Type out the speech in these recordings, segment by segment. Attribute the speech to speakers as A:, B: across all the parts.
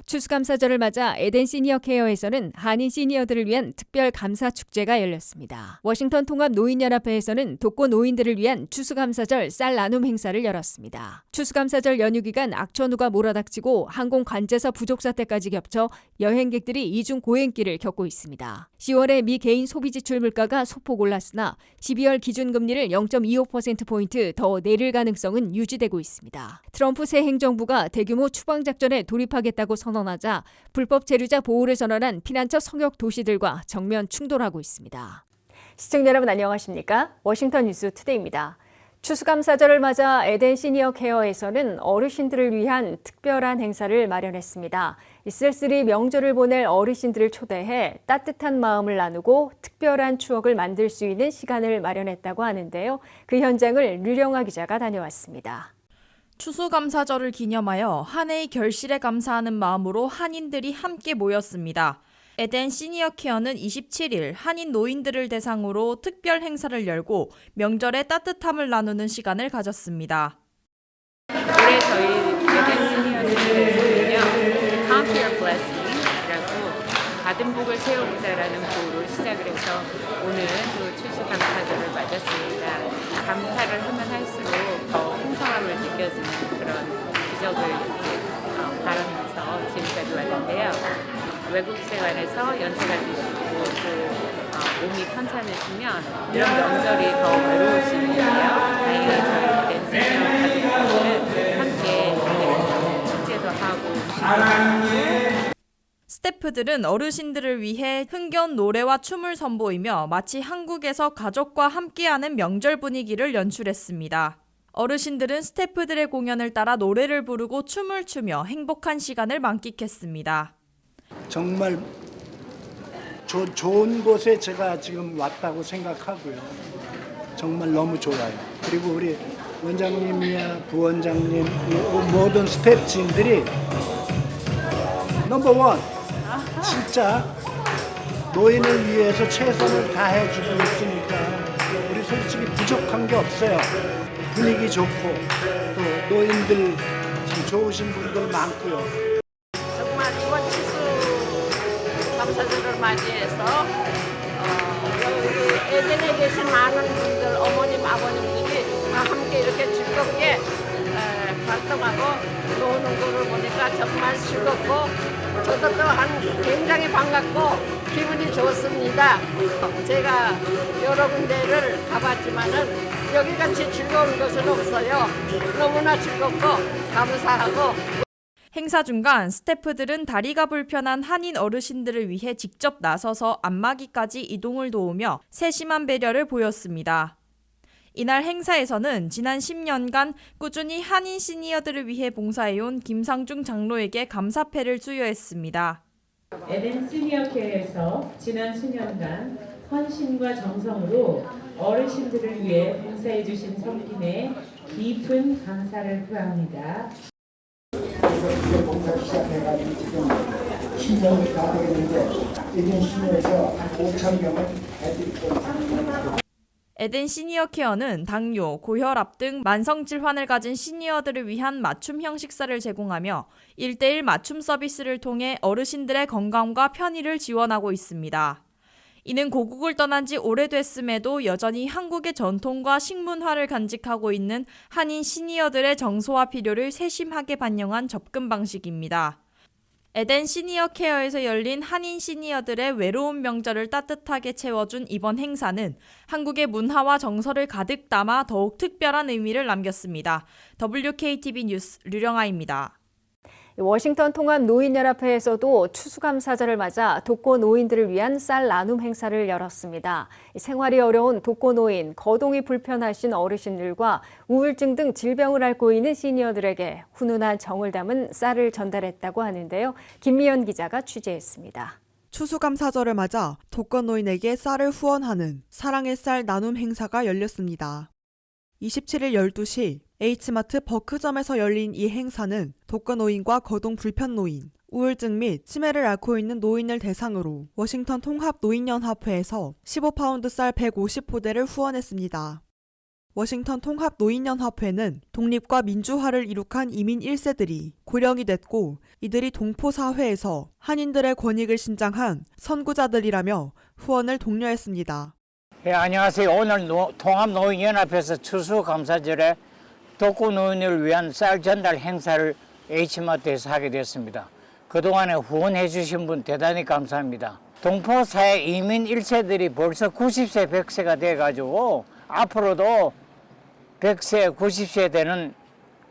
A: 추수감사절을 맞아 에덴 시니어 케어에서는 한인 시니어들을 위한 특별 감사 축제가 열렸습니다. 워싱턴 통합 노인연합회에서는 독거 노인들을 위한 추수감사절 쌀 나눔 행사를 열었습니다. 추수감사절 연휴 기간 악천후가 몰아닥치고 항공 관제서 부족 사태까지 겹쳐 여행객들이 이중 고행길을 겪고 있습니다. 10월에 미 개인 소비 지출 물가가 소폭 올랐으나 12월 기준금리를 0.25%포인트 더 내릴 가능성은 유지되고 있습니다. 트럼프 새 행정부가 대규모 추방작전에 돌입하겠다고 선언하자 불법 체류자 보호를 선언한 피난처 성역 도시들과 정면 충돌하고 있습니다. 시청자 여러분 안녕하십니까? 워싱턴 뉴스 투데이입니다. 추수감사절을 맞아 에덴 시니어 케어에서는 어르신들을 위한 특별한 행사를 마련했습니다. 쓸쓸히 명절을 보낼 어르신들을 초대해 따뜻한 마음을 나누고 특별한 추억을 만들 수 있는 시간을 마련했다고 하는데요. 그 현장을 류령아 기자가 다녀왔습니다.
B: 추수감사절을 기념하여 한 해의 결실에 감사하는 마음으로 한인들이 함께 모였습니다. 에덴 시니어 케어는 27일 한인 노인들을 대상으로 특별 행사를 열고 명절의 따뜻함을 나누는 시간을 가졌습니다.
C: 올해 저희 에덴 시니어들은요, Count Your Blessing이라고 받은 복을 세워보자라는 구호로 시작을 해서 오늘 또 추수감사절을 맞았습니다. 감사를 하면 할수록 더 풍성함을 느껴지는 그런 기적을 바라면서 지금까지 왔는데요. 외국 생활에서 연세가 드시고 몸이 편찮으시면 이런 명절이 더 외로우시는데요. 다행히 저희 에덴 시니어 가족들은 함께 축제도 하고 음식도 하고
B: 스태프들은 어르신들을 위해 흥겨운 노래와 춤을 선보이며 마치 한국에서 가족과 함께하는 명절 분위기를 연출했습니다. 어르신들은 스태프들의 공연을 따라 노래를 부르고 춤을 추며 행복한 시간을 만끽했습니다.
D: 정말 좋은 곳에 제가 지금 왔다고 생각하고요. 정말 너무 좋아요. 그리고 우리 원장님이야 부원장님 모든 스태프진들이 넘버원 진짜 노인을 위해서 최선을 다해주고 있으니까 우리 솔직히 부족한 게 없어요. 분위기 좋고 또 노인들 참 좋으신 분들 많고요.
E: 정말 이번 추수감사절을 맞이해서 우리 에덴에 계신 많은 분들, 어머님, 아버님들이 다 함께 이렇게 즐겁게 활동하고 노는 거를 보니까 정말 즐겁고 저도 또한 굉장히 반갑고 기분이 좋습니다. 제가 여러 군데를 가봤지만은 여기같이 즐거운 곳은 없어요. 너무나 즐겁고 감사하고.
B: 행사 중간 스태프들은 다리가 불편한 한인 어르신들을 위해 직접 나서서 안마기까지 이동을 도우며 세심한 배려를 보였습니다. 이날 행사에서는 지난 10년간 꾸준히 한인 시니어들을 위해 봉사해온 김상중 장로에게 감사패를 수여했습니다.
F: 에덴 시니어 케어에서 지난 수년간 헌신과 정성으로 어르신들을 위해 봉사해 주신 섬김에 깊은 감사를 표합니다.
G: 봉사 시작해가지고 지금 10년이 다 되겠는데 에덴 시니어에서 한 5,000명을 해드리고 있습니다.
B: 에덴 시니어 케어는 당뇨, 고혈압 등 만성 질환을 가진 시니어들을 위한 맞춤형 식사를 제공하며 1:1 맞춤 서비스를 통해 어르신들의 건강과 편의를 지원하고 있습니다. 이는 고국을 떠난 지 오래됐음에도 여전히 한국의 전통과 식문화를 간직하고 있는 한인 시니어들의 정서와 필요를 세심하게 반영한 접근 방식입니다. 에덴 시니어 케어에서 열린 한인 시니어들의 외로운 명절을 따뜻하게 채워준 이번 행사는 한국의 문화와 정서를 가득 담아 더욱 특별한 의미를 남겼습니다. WKTV 뉴스 류령아입니다.
A: 워싱턴 통합 노인연합회에서도 추수감사절을 맞아 독거 노인들을 위한 쌀 나눔 행사를 열었습니다. 생활이 어려운 독거 노인, 거동이 불편하신 어르신들과 우울증 등 질병을 앓고 있는 시니어들에게 훈훈한 정을 담은 쌀을 전달했다고 하는데요. 김미연 기자가 취재했습니다.
H: 추수감사절을 맞아 독거 노인에게 쌀을 후원하는 사랑의 쌀 나눔 행사가 열렸습니다. 27일 12시 H마트 버크점에서 열린 이 행사는 독거노인과 거동 불편노인, 우울증 및 치매를 앓고 있는 노인을 대상으로 워싱턴 통합노인연합회에서 15파운드 쌀 150포대를 후원했습니다. 워싱턴 통합노인연합회는 독립과 민주화를 이룩한 이민 1세들이 고령이 됐고 이들이 동포사회에서 한인들의 권익을 신장한 선구자들이라며 후원을 독려했습니다.
I: 예, 안녕하세요. 오늘 통합노인연합에서 추수감사절에 독거노인을 위한 쌀 전달 행사를 H마트에서 하게 됐습니다. 그동안에 후원해 주신 분 대단히 감사합니다. 동포사회 이민 1세들이 벌써 90세, 100세가 돼가지고 앞으로도 100세, 90세 되는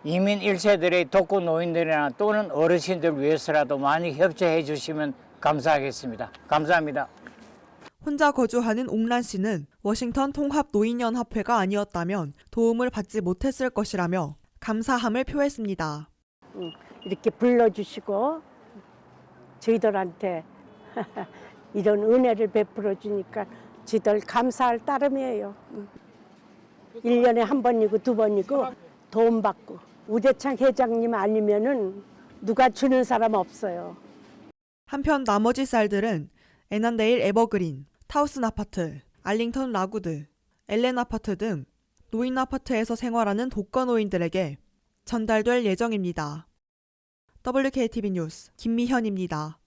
I: 이민 1세들의 독거노인들이나 또는 어르신들 위해서라도 많이 협조해 주시면 감사하겠습니다. 감사합니다.
H: 혼자 거주하는 옥란 씨는 워싱턴 통합노인연합회가 아니었다면 도움을 받지 못했을 것이라며 감사함을 표했습니다.
J: 이렇게 불러주시고 저희들한테 이런 은혜를 베풀어 주니까 저희들 감사할 따름이에요. 1년에 한 번이고 두 번이고 도움 받고 우대창 회장님 아니면은 누가 주는 사람 없어요.
H: 한편 나머지 쌀들은 애난데일 에버그린, 타우슨 아파트, 알링턴 라구드, 엘렌 아파트 등 노인 아파트에서 생활하는 독거노인들에게 전달될 예정입니다. WKTV 뉴스 김미현입니다.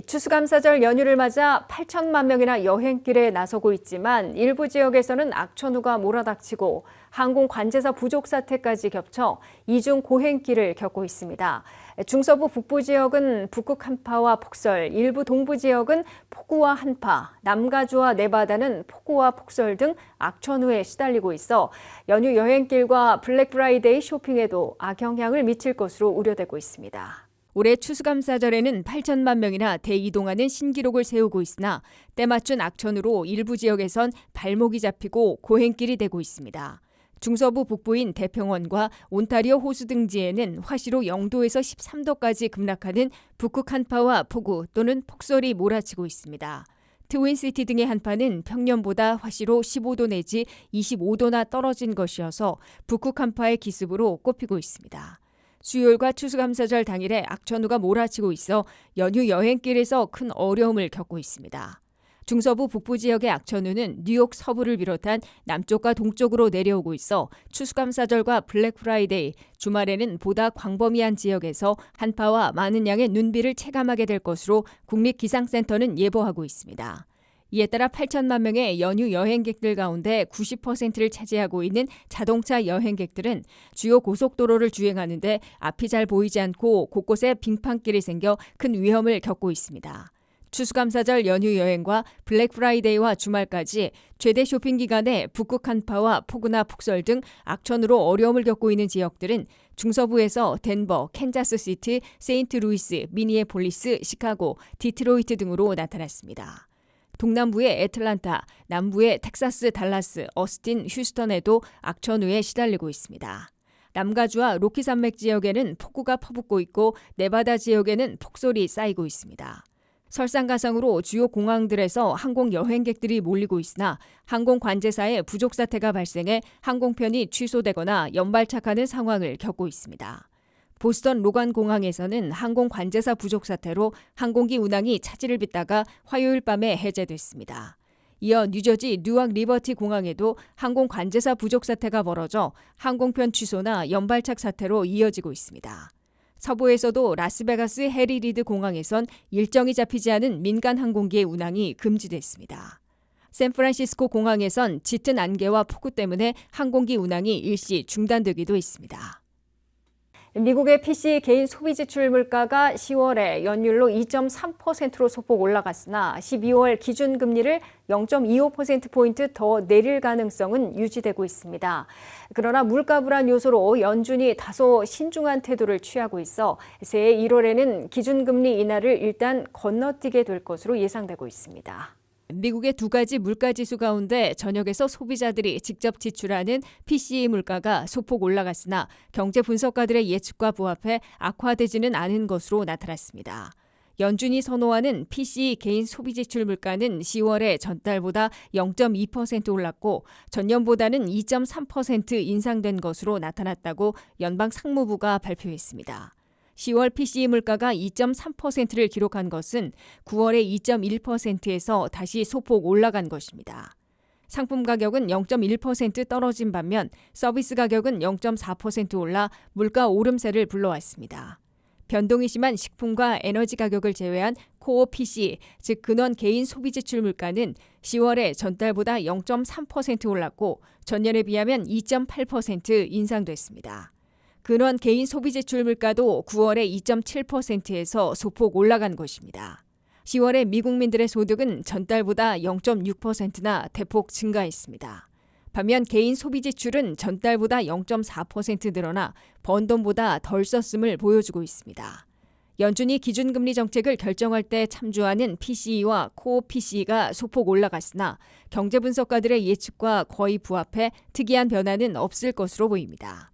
A: 추수감사절 연휴를 맞아 8천만 명이나 여행길에 나서고 있지만 일부 지역에서는 악천후가 몰아닥치고 항공 관제사 부족 사태까지 겹쳐 이중 고행길을 겪고 있습니다. 중서부 북부 지역은 북극 한파와 폭설, 일부 동부 지역은 폭우와 한파, 남가주와 네바다는 폭우와 폭설 등 악천후에 시달리고 있어 연휴 여행길과 블랙 프라이데이 쇼핑에도 악영향을 미칠 것으로 우려되고 있습니다. 올해 추수감사절에는 8천만 명이나 대이동하는 신기록을 세우고 있으나 때맞춘 악천후로 일부 지역에선 발목이 잡히고 고행길이 되고 있습니다. 중서부 북부인 대평원과 온타리오 호수 등지에는 화씨로 0도에서 13도까지 급락하는 북극 한파와 폭우 또는 폭설이 몰아치고 있습니다. 트윈시티 등의 한파는 평년보다 화씨로 15도 내지 25도나 떨어진 것이어서 북극 한파의 기습으로 꼽히고 있습니다. 수요일과 추수감사절 당일에 악천후가 몰아치고 있어 연휴 여행길에서 큰 어려움을 겪고 있습니다. 중서부 북부 지역의 악천후는 뉴욕 서부를 비롯한 남쪽과 동쪽으로 내려오고 있어 추수감사절과 블랙 프라이데이, 주말에는 보다 광범위한 지역에서 한파와 많은 양의 눈비를 체감하게 될 것으로 국립기상센터는 예보하고 있습니다. 이에 따라 8천만 명의 연휴 여행객들 가운데 90%를 차지하고 있는 자동차 여행객들은 주요 고속도로를 주행하는데 앞이 잘 보이지 않고 곳곳에 빙판길이 생겨 큰 위험을 겪고 있습니다. 추수감사절 연휴 여행과 블랙 프라이데이와 주말까지 최대 쇼핑 기간에 북극 한파와 폭우나 폭설 등 악천후로 어려움을 겪고 있는 지역들은 중서부에서 덴버, 캔자스시티, 세인트루이스, 미니애폴리스, 시카고, 디트로이트 등으로 나타났습니다. 동남부의 애틀란타, 남부의 텍사스, 달라스, 어스틴, 휴스턴에도 악천후에 시달리고 있습니다. 남가주와 로키 산맥 지역에는 폭우가 퍼붓고 있고 네바다 지역에는 폭설이 쌓이고 있습니다. 설상가상으로 주요 공항들에서 항공 여행객들이 몰리고 있으나 항공 관제사의 부족 사태가 발생해 항공편이 취소되거나 연발착하는 상황을 겪고 있습니다. 보스턴 로간 공항에서는 항공 관제사 부족 사태로 항공기 운항이 차질을 빚다가 화요일 밤에 해제됐습니다. 이어 뉴저지 뉴악 리버티 공항에도 항공 관제사 부족 사태가 벌어져 항공편 취소나 연발착 사태로 이어지고 있습니다. 서부에서도 라스베가스 해리 리드 공항에선 일정이 잡히지 않은 민간 항공기의 운항이 금지됐습니다. 샌프란시스코 공항에선 짙은 안개와 폭우 때문에 항공기 운항이 일시 중단되기도 했습니다. 미국의 PC 개인 소비 지출 물가가 10월에 연율로 2.3%로 소폭 올라갔으나 12월 기준금리를 0.25%포인트 더 내릴 가능성은 유지되고 있습니다. 그러나 물가 불안 요소로 연준이 다소 신중한 태도를 취하고 있어 새해 1월에는 기준금리 인하를 일단 건너뛰게 될 것으로 예상되고 있습니다. 미국의 두 가지 물가지수 가운데 전역에서 소비자들이 직접 지출하는 PCE 물가가 소폭 올라갔으나 경제 분석가들의 예측과 부합해 악화되지는 않은 것으로 나타났습니다. 연준이 선호하는 PCE 개인 소비지출 물가는 10월에 전달보다 0.2% 올랐고 전년보다는 2.3% 인상된 것으로 나타났다고 연방 상무부가 발표했습니다. 10월 PCE 물가가 2.3%를 기록한 것은 9월의 2.1%에서 다시 소폭 올라간 것입니다. 상품 가격은 0.1% 떨어진 반면 서비스 가격은 0.4% 올라 물가 오름세를 불러왔습니다. 변동이 심한 식품과 에너지 가격을 제외한 코어 PCE, 즉 근원 개인 소비지출 물가는 10월에 전달보다 0.3% 올랐고 전년에 비하면 2.8% 인상됐습니다. 근원 개인 소비지출 물가도 9월에 2.7%에서 소폭 올라간 것입니다. 10월에 미국민들의 소득은 전달보다 0.6%나 대폭 증가했습니다. 반면 개인 소비지출은 전달보다 0.4% 늘어나 번 돈보다 덜 썼음을 보여주고 있습니다. 연준이 기준금리 정책을 결정할 때 참조하는 PCE와 코어 PCE가 소폭 올라갔으나 경제분석가들의 예측과 거의 부합해 특이한 변화는 없을 것으로 보입니다.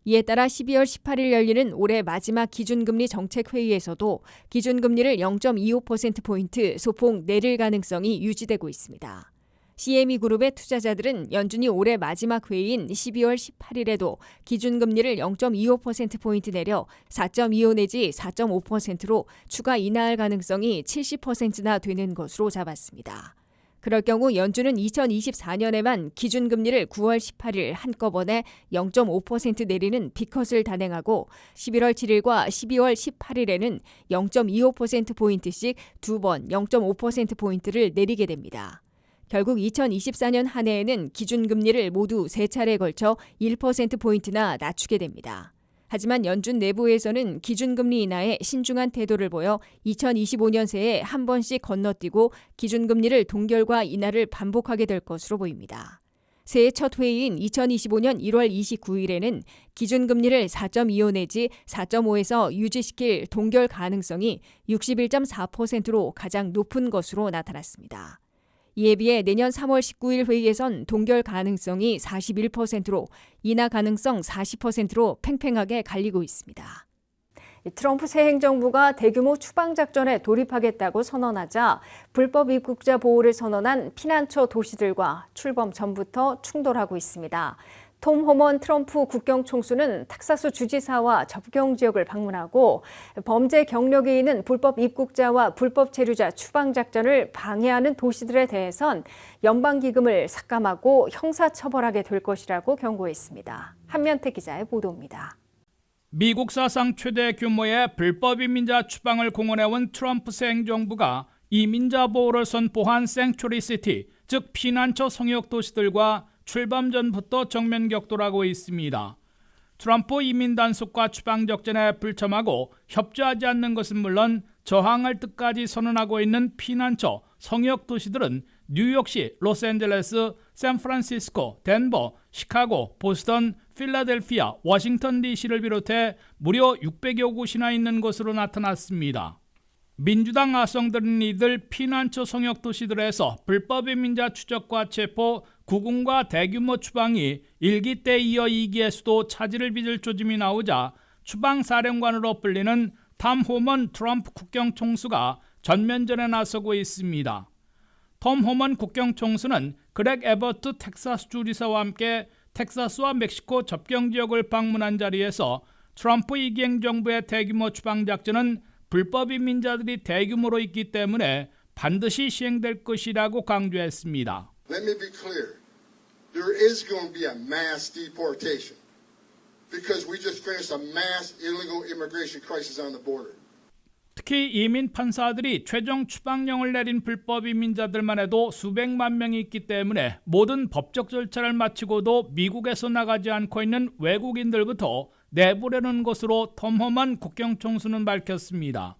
A: 이에 따라 12월 18일 열리는 올해 마지막 기준금리 정책회의에서도 기준금리를 0.25%포인트 소폭 내릴 가능성이 유지되고 있습니다. CME 그룹의 투자자들은 연준이 올해 마지막 회의인 12월 18일에도 기준금리를 0.25%포인트 내려 4.25 내지 4.5%로 추가 인하할 가능성이 70%나 되는 것으로 잡았습니다. 그럴 경우 연준은 2024년에만 기준금리를 9월 18일 한꺼번에 0.5% 내리는 빅컷을 단행하고 11월 7일과 12월 18일에는 0.25%포인트씩 두 번 0.5%포인트를 내리게 됩니다. 결국 2024년 한 해에는 기준금리를 모두 3차례에 걸쳐 1%포인트나 낮추게 됩니다. 하지만 연준 내부에서는 기준금리 인하에 신중한 태도를 보여 2025년 새에 한 번씩 건너뛰고 기준금리를 동결과 인하를 반복하게 될 것으로 보입니다. 새해 첫 회의인 2025년 1월 29일에는 기준금리를 4.25 내지 4.5에서 유지시킬 동결 가능성이 61.4%로 가장 높은 것으로 나타났습니다. 이에 비해 내년 3월 19일 회의에선 동결 가능성이 41%로 인하 가능성 40%로 팽팽하게 갈리고 있습니다. 트럼프 새 행정부가 대규모 추방작전에 돌입하겠다고 선언하자 불법 입국자 보호를 선언한 피난처 도시들과 출범 전부터 충돌하고 있습니다. 톰 호먼 트럼프 국경총수는 텍사스 주지사와 접경 지역을 방문하고 범죄 경력이 있는 불법 입국자와 불법 체류자 추방 작전을 방해하는 도시들에 대해선 연방기금을 삭감하고 형사처벌하게 될 것이라고 경고했습니다. 한면태 기자의 보도입니다.
K: 미국 사상 최대 규모의 불법 이민자 추방을 공언해온 트럼프 새 행정부가 이민자 보호를 선포한 생츄리 시티, 즉 피난처 성역 도시들과 출범 전부터 정면 격돌하고 있습니다. 트럼프 이민 단속과 추방 적전에 불참하고 협조하지 않는 것은 물론 저항할 뜻까지 선언하고 있는 피난처 성역 도시들은 뉴욕시, 로스앤젤레스, 샌프란시스코, 덴버, 시카고, 보스턴, 필라델피아, 워싱턴 DC를 비롯해 무려 600여 곳이나 있는 것으로 나타났습니다. 민주당 아성들은 이들 피난처 성역 도시들에서 불법 이민자 추적과 체포, 구금과 대규모 추방이 1기 때 이어 2기에서도 차질을 빚을 조짐이 나오자 추방사령관으로 불리는 톰 호먼 트럼프 국경총수가 전면전에 나서고 있습니다. 톰 호먼 국경총수는 그렉 에버트 텍사스 주지사와 함께 텍사스와 멕시코 접경 지역을 방문한 자리에서 트럼프 2기 행정부의 대규모 추방 작전은 불법 이민자들이 대규모로 있기 때문에 반드시 시행될 것이라고 강조했습니다.
L: Let me be clear. There is going to be a mass deportation because we just finished a mass illegal immigration crisis on the border.
K: 특히 이민 판사들이 최종 추방령을 내린 불법 이민자들만 해도 수백만 명이 있기 때문에 모든 법적 절차를 마치고도 미국에서 나가지 않고 있는 외국인들부터 내보내는 것으로 톰 호먼 국경총수는 밝혔습니다.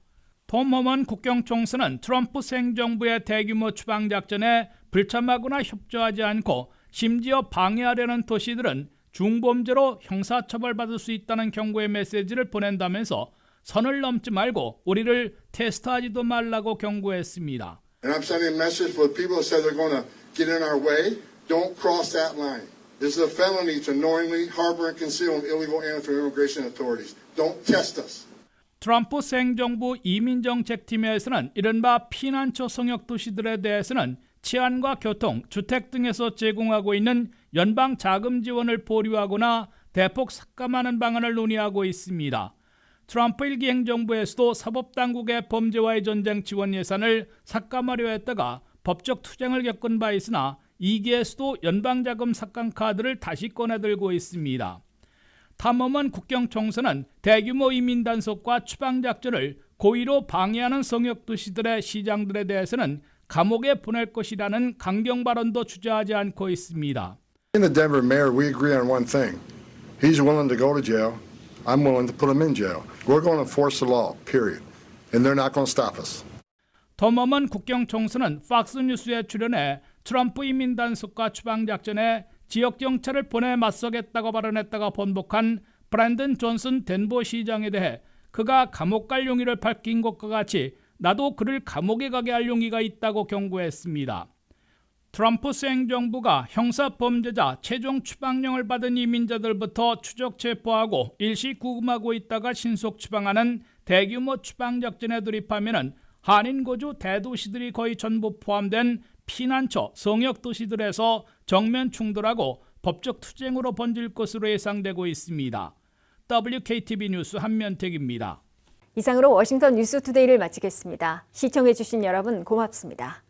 K: 톰 호먼 국경총수는 트럼프 새 행정부의 대규모 추방 작전에 불참하거나 협조하지 않고 심지어 방해하려는 도시들은 중범죄로 형사처벌받을 수 있다는 경고의 메시지를 보낸다면서 선을 넘지 말고 우리를 테스트하지도 말라고 경고했습니다.
L: And I'm sending a message for the people that said they're going to get in our way. Don't cross that line. This is a felony to knowingly harbor and conceal illegal alien from immigration authorities. Don't test us.
K: 트럼프 새 행정부 이민정책팀에서는 이른바 피난처 성역 도시들에 대해서는 치안과 교통, 주택 등에서 제공하고 있는 연방 자금 지원을 보류하거나 대폭 삭감하는 방안을 논의하고 있습니다. 트럼프 일기 행정부에서도 사법당국의 범죄와의 전쟁 지원 예산을 삭감하려 했다가 법적 투쟁을 겪은 바 있으나 2기에서도 연방자금 삭감 카드를 다시 꺼내들고 있습니다. 탐험원 국경청사는 대규모 이민 단속과 추방작전을 고의로 방해하는 성역도시들의 시장들에 대해서는 감옥에 보낼 것이라는 강경 발언도 주저하지 않고 있습니다.
L: In the Denver mayor, we agree on one thing. He's willing to go to jail. I'm willing to put him in jail. We're going to enforce the law, period. And they're not going to stop us.
K: 톰 국경청사는 팍스뉴스에 출연해 트럼프 이민 단속과 추방작전에 지역 경찰을 보내 맞서겠다고 발언했다가 번복한 브랜든 존슨 덴버 시장에 대해 그가 감옥 갈 용의를 밝힌 것과 같이 나도 그를 감옥에 가게 할 용의가 있다고 경고했습니다. 트럼프 새 행정부가 형사범죄자 최종 추방령을 받은 이민자들부터 추적 체포하고 일시 구금하고 있다가 신속 추방하는 대규모 추방작전에 돌입하면 한인 거주 대도시들이 거의 전부 포함된 피난처 성역도시들에서 정면 충돌하고 법적 투쟁으로 번질 것으로 예상되고 있습니다. WKTV 뉴스 한면택입니다.
A: 이상으로 워싱턴 뉴스투데이를 마치겠습니다. 시청해주신 여러분 고맙습니다.